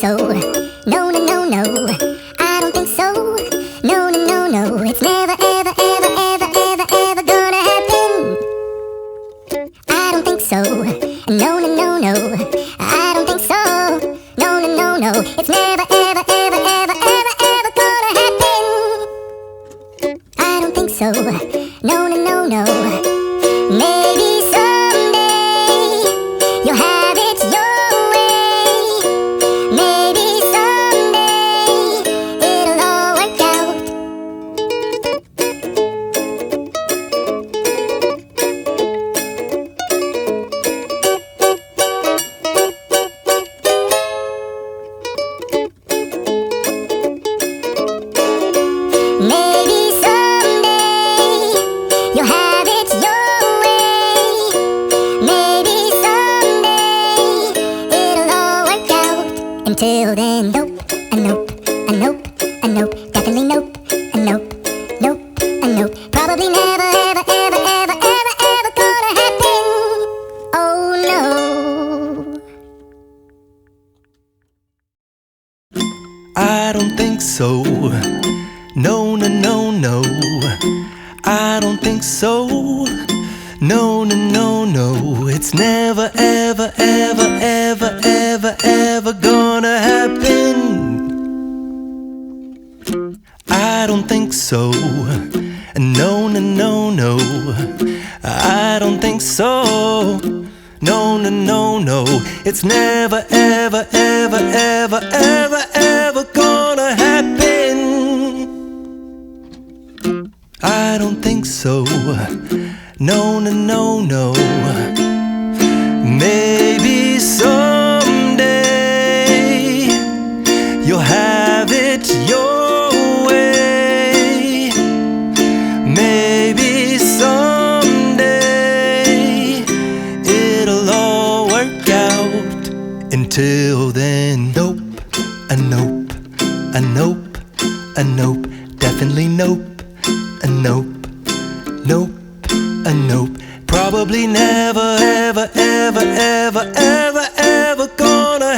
so. No, no, no, no, I don't think so. No, no, no, no, it's never, ever, ever, ever, ever, ever gonna happen. I don't think so. No, no, no, no, I don't think so. No, no, no, no, it's never, ever, ever, ever, ever, ever gonna happen. I don't think so. No, no, no, no. Maybe someday you'll have it your way. Maybe someday it'll all work out. Maybe someday you'll have it your way. Maybe someday it'll all work out. Until then, nope, a nope, a nope, a nope, definitely nope, a nope, nope, a nope. Probably never, ever, ever, ever, ever, ever gonna happen. Oh no. I don't think so. No, no, no, no. I don't think so. No, no, no, no. It's never, ever, ever, ever, ever, ever gonna happen. I don't think so. No, no, no, no. I don't think so. No, no, no, no. It's never, ever, ever, ever, ever, ever gonna happen. I don't think so. No, no, no, no. Maybe someday you'll have it your way. Maybe someday it'll all work out. Until then, nope, a nope, a nope, a nope, definitely nope, a nope, nope, a nope. Probably never, ever, ever, ever, ever, ever gonna